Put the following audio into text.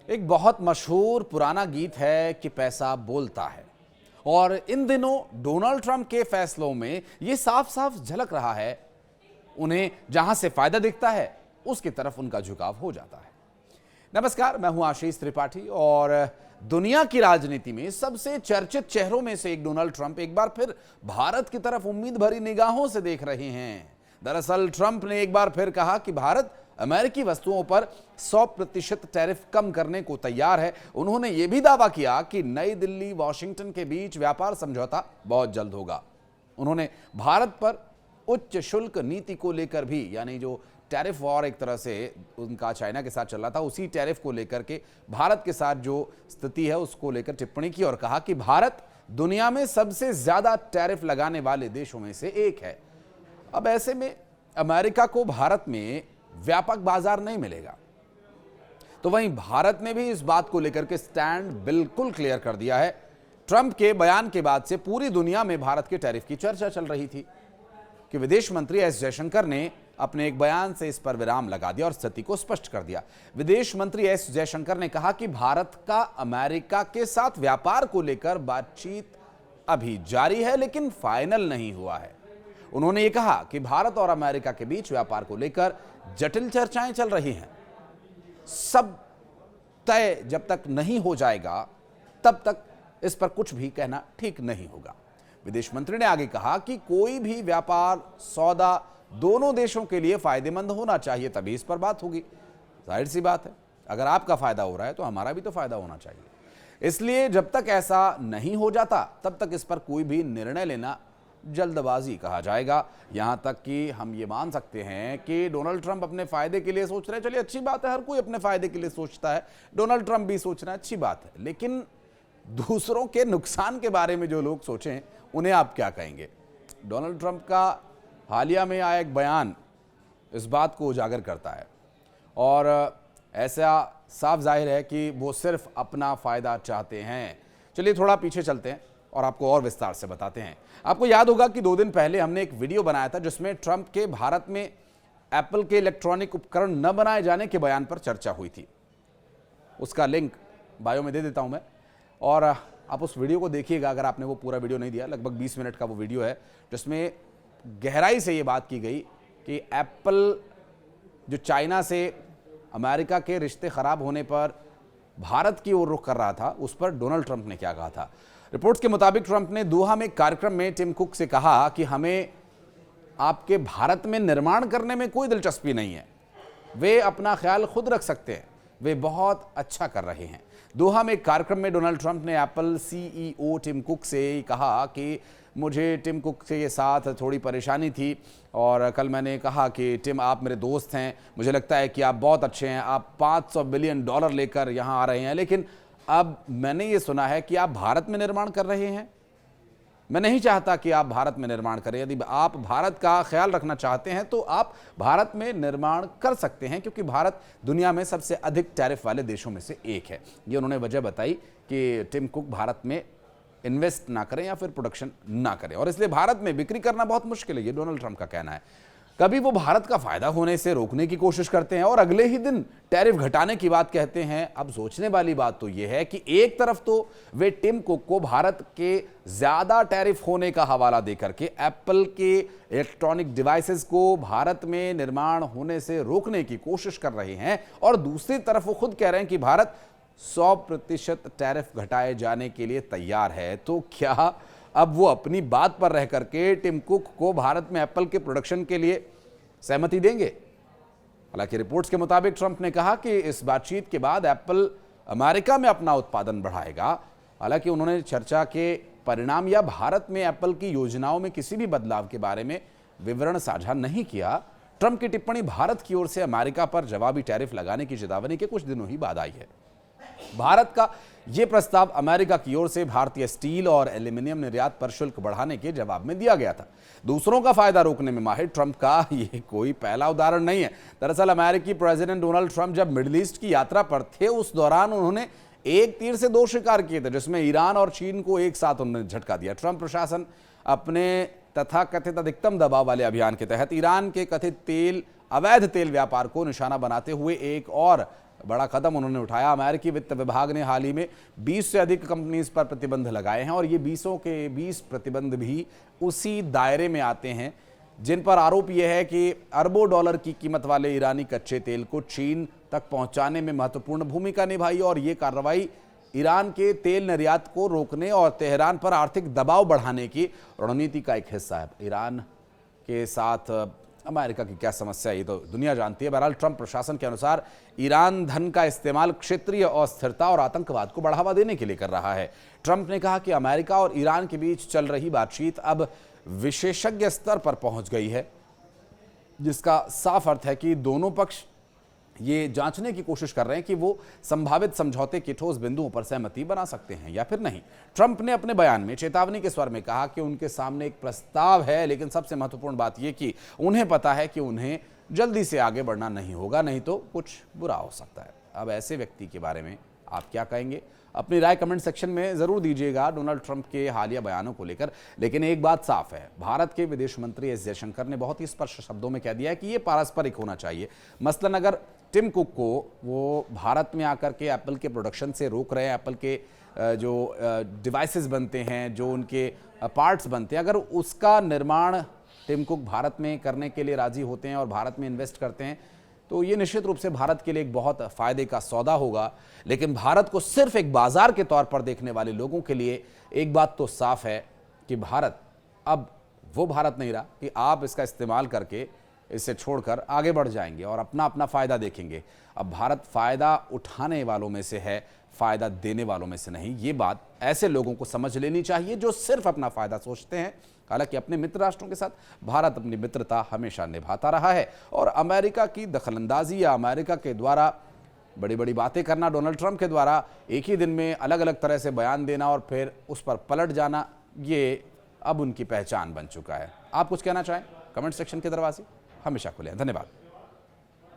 एक बहुत मशहूर पुराना गीत है कि पैसा बोलता है और इन दिनों डोनाल्ड ट्रंप के फैसलों में यह साफ साफ झलक रहा है। उन्हें जहां से फायदा दिखता है उसकी तरफ उनका झुकाव हो जाता है। नमस्कार, मैं हूं आशीष त्रिपाठी और दुनिया की राजनीति में सबसे चर्चित चेहरों में से एक डोनाल्ड ट्रंप एक बार फिर भारत की तरफ उम्मीद भरी निगाहों से देख रहे हैं। दरअसल ट्रंप ने एक बार फिर कहा कि भारत अमेरिकी वस्तुओं पर 100% टैरिफ कम करने को तैयार है। उन्होंने यह भी दावा किया कि नई दिल्ली वॉशिंगटन के बीच व्यापार समझौता बहुत जल्द होगा। उन्होंने भारत पर उच्च शुल्क नीति को लेकर भी, यानी जो टैरिफ वॉर एक तरह से उनका चाइना के साथ चल रहा था, उसी टैरिफ को लेकर के भारत के साथ जो स्थिति है उसको लेकर टिप्पणी की और कहा कि भारत दुनिया में सबसे ज्यादा टैरिफ लगाने वाले देशों में से एक है। अब ऐसे में अमेरिका को भारत में व्यापक बाजार नहीं मिलेगा। तो वहीं भारत ने भी इस बात को लेकर के स्टैंड बिल्कुल क्लियर कर दिया है। ट्रंप के बयान के बाद से पूरी दुनिया में भारत के टैरिफ की चर्चा चल रही थी कि विदेश मंत्री एस जयशंकर ने अपने एक बयान से इस पर विराम लगा दिया और स्थिति को स्पष्ट कर दिया। विदेश मंत्री एस जयशंकर ने कहा कि भारत का अमेरिका के साथ व्यापार को लेकर बातचीत अभी जारी है लेकिन फाइनल नहीं हुआ है। उन्होंने ये कहा कि भारत और अमेरिका के बीच व्यापार को लेकर जटिल चर्चाएं चल रही हैं। सब तय जब तक नहीं हो जाएगा तब तक इस पर कुछ भी कहना ठीक नहीं होगा। विदेश मंत्री ने आगे कहा कि कोई भी व्यापार सौदा दोनों देशों के लिए फायदेमंद होना चाहिए, तभी इस पर बात होगी। जाहिर सी बात है, अगर आपका फायदा हो रहा है तो हमारा भी तो फायदा होना चाहिए। इसलिए जब तक ऐसा नहीं हो जाता तब तक इस पर कोई भी निर्णय लेना जल्दबाजी कहा जाएगा। यहां तक कि हम ये मान सकते हैं कि डोनाल्ड ट्रंप अपने फायदे के लिए सोच रहे हैं। चलिए, अच्छी बात है, हर कोई अपने फायदे के लिए सोचता है, डोनाल्ड ट्रंप भी सोच रहे हैं, अच्छी बात है। लेकिन दूसरों के नुकसान के बारे में जो लोग सोचें उन्हें आप क्या कहेंगे? डोनाल्ड ट्रंप का हालिया में आया एक बयान इस बात को उजागर करता है और ऐसा साफ जाहिर है कि वो सिर्फ अपना फायदा चाहते हैं। चलिए थोड़ा पीछे चलते हैं और आपको और विस्तार से बताते हैं। आपको याद होगा कि 2 दिन पहले हमने एक वीडियो बनाया था जिसमें ट्रंप के भारत में एप्पल के इलेक्ट्रॉनिक उपकरण न बनाए जाने के बयान पर चर्चा हुई थी। उसका लिंक बायो में दे देता हूं मैं और आप उस वीडियो को देखिएगा अगर आपने वो पूरा वीडियो नहीं दिया। लगभग 20 मिनट का वो वीडियो है जिसमें गहराई से ये बात की गई कि एप्पल जो चाइना से अमेरिका के रिश्ते खराब होने पर भारत की ओर रुख कर रहा था, उस पर डोनाल्ड ट्रंप ने क्या कहा था। रिपोर्ट्स के मुताबिक ट्रंप ने दोहा में कार्यक्रम में टिम कुक से कहा कि हमें आपके भारत में निर्माण करने में कोई दिलचस्पी नहीं है, वे अपना ख्याल खुद रख सकते हैं, वे बहुत अच्छा कर रहे हैं। दोहा में कार्यक्रम में डोनाल्ड ट्रंप ने एप्पल सीईओ टिम कुक से कहा कि मुझे टिम कुक के साथ थोड़ी परेशानी थी और कल मैंने कहा कि टिम, आप मेरे दोस्त हैं, मुझे लगता है कि आप बहुत अच्छे हैं, आप $500 बिलियन लेकर यहाँ आ रहे हैं, लेकिन अब मैंने ये सुना है कि आप भारत में निर्माण कर रहे हैं। मैं नहीं चाहता कि आप भारत में निर्माण करें। यदि आप भारत का ख्याल रखना चाहते हैं तो आप भारत में निर्माण कर सकते हैं, क्योंकि भारत दुनिया में सबसे अधिक टैरिफ वाले देशों में से एक है। ये उन्होंने वजह बताई कि टिम कुक भारत में इन्वेस्ट ना करें या फिर प्रोडक्शन ना करें और इसलिए भारत में बिक्री करना बहुत मुश्किल है, ये डोनाल्ड ट्रंप का कहना है। कभी वो भारत का फायदा होने से रोकने की कोशिश करते हैं और अगले ही दिन टैरिफ घटाने की बात कहते हैं। अब सोचने वाली बात तो यह है कि एक तरफ तो वे टिम कुक को भारत के ज्यादा टैरिफ होने का हवाला देकर के एप्पल के इलेक्ट्रॉनिक डिवाइसेस को भारत में निर्माण होने से रोकने की कोशिश कर रहे हैं और दूसरी तरफ वो खुद कह रहे हैं कि भारत 100% टैरिफ घटाए जाने के लिए तैयार है। तो क्या अब वो अपनी बात पर रह करके टिम कुक को भारत में एप्पल के प्रोडक्शन के लिए सहमति देंगे? हालांकि रिपोर्ट्स के मुताबिक ट्रंप ने कहा कि इस बातचीत के बाद एप्पल अमेरिका में अपना उत्पादन बढ़ाएगा। हालांकि उन्होंने चर्चा के परिणाम या भारत में एप्पल की योजनाओं में किसी भी बदलाव के बारे में विवरण साझा नहीं किया। ट्रंप की टिप्पणी भारत की ओर से अमेरिका पर जवाबी टैरिफ लगाने की चेतावनी के कुछ दिनों ही बाद आई है। भारत का यह प्रस्ताव अमेरिका की ओर से भारतीय स्टील और एल्यूमिनियम निर्यात पर शुल्क बढ़ाने के जवाब में दिया गया था। दूसरों का फायदा रोकने में माहिर ट्रंप का यह कोई पहला उदाहरण नहीं है। दरअसल अमेरिकी प्रेसिडेंट डोनाल्ड ट्रंप जब मिडिल ईस्ट की यात्रा पर थे, उस दौरान उन्होंने एक तीर से 2 शिकार किए थे, जिसमें ईरान और चीन को एक साथ उन्होंने झटका दिया। ट्रंप प्रशासन अपने तथाकथित अधिकतम दबाव वाले अभियान के तहत ईरान के कथित अवैध तेल व्यापार को निशाना बनाते हुए एक और बड़ा कदम उन्होंने उठाया। अमेरिकी वित्त विभाग ने हाल ही में 20 से अधिक कंपनीज पर प्रतिबंध लगाए हैं और ये 20 के 20 प्रतिबंध भी उसी दायरे में आते हैं जिन पर आरोप यह है कि अरबों डॉलर की कीमत वाले ईरानी कच्चे तेल को चीन तक पहुंचाने में महत्वपूर्ण भूमिका निभाई और ये कार्रवाई ईरान के तेल निर्यात को रोकने और तेहरान पर आर्थिक दबाव बढ़ाने की रणनीति का एक हिस्सा है। ईरान के साथ अमेरिका की क्या समस्या है ये तो दुनिया जानती है। बहरहाल ट्रंप प्रशासन के अनुसार ईरान धन का इस्तेमाल क्षेत्रीय अस्थिरता और आतंकवाद को बढ़ावा देने के लिए कर रहा है। ट्रंप ने कहा कि अमेरिका और ईरान के बीच चल रही बातचीत अब विशेषज्ञ स्तर पर पहुंच गई है, जिसका साफ अर्थ है कि दोनों पक्ष ये जांचने की कोशिश कर रहे हैं कि वो संभावित समझौते के ठोस बिंदुओं पर सहमति बना सकते हैं या फिर नहीं। ट्रंप ने अपने बयान में चेतावनी के स्वर में कहा कि उनके सामने एक प्रस्ताव है, लेकिन सबसे महत्वपूर्ण बात यह कि उन्हें पता है कि उन्हें जल्दी से आगे बढ़ना नहीं होगा, नहीं तो कुछ बुरा हो सकता है। अब ऐसे व्यक्ति के बारे में आप क्या कहेंगे? अपनी राय कमेंट सेक्शन में जरूर दीजिएगा डोनाल्ड ट्रंप के हालिया बयानों को लेकर। लेकिन एक बात साफ है, भारत के विदेश मंत्री एस जयशंकर ने बहुत ही स्पष्ट शब्दों में कह दिया है कि ये पारस्परिक होना चाहिए। मसलन अगर टिम कुक को वो भारत में आकर के एप्पल के प्रोडक्शन से रोक रहे हैं, एप्पल के जो डिवाइसेस बनते हैं, जो उनके पार्ट्स बनते हैं, अगर उसका निर्माण टिम कुक भारत में करने के लिए राजी होते हैं और भारत में इन्वेस्ट करते हैं, तो ये निश्चित रूप से भारत के लिए एक बहुत फायदे का सौदा होगा। लेकिन भारत को सिर्फ एक बाजार के तौर पर देखने वाले लोगों के लिए एक बात तो साफ है कि भारत अब वो भारत नहीं रहा कि आप इसका इस्तेमाल करके इसे छोड़कर आगे बढ़ जाएंगे और अपना अपना फायदा देखेंगे। अब भारत फायदा उठाने वालों में से है, फायदा देने वालों में से नहीं। ये बात ऐसे लोगों को समझ लेनी चाहिए जो सिर्फ अपना फायदा सोचते हैं। हालांकि अपने मित्र राष्ट्रों के साथ भारत अपनी मित्रता हमेशा निभाता रहा है और अमेरिका की दखलंदाजी या अमेरिका के द्वारा बड़ी बड़ी बातें करना, डोनाल्ड ट्रंप के द्वारा एक ही दिन में अलग अलग तरह से बयान देना और फिर उस पर पलट जाना, ये अब उनकी पहचान बन चुका है। आप कुछ कहना चाहें? कमेंट सेक्शन के दरवाजे हमेशा खुले हैं। धन्यवाद।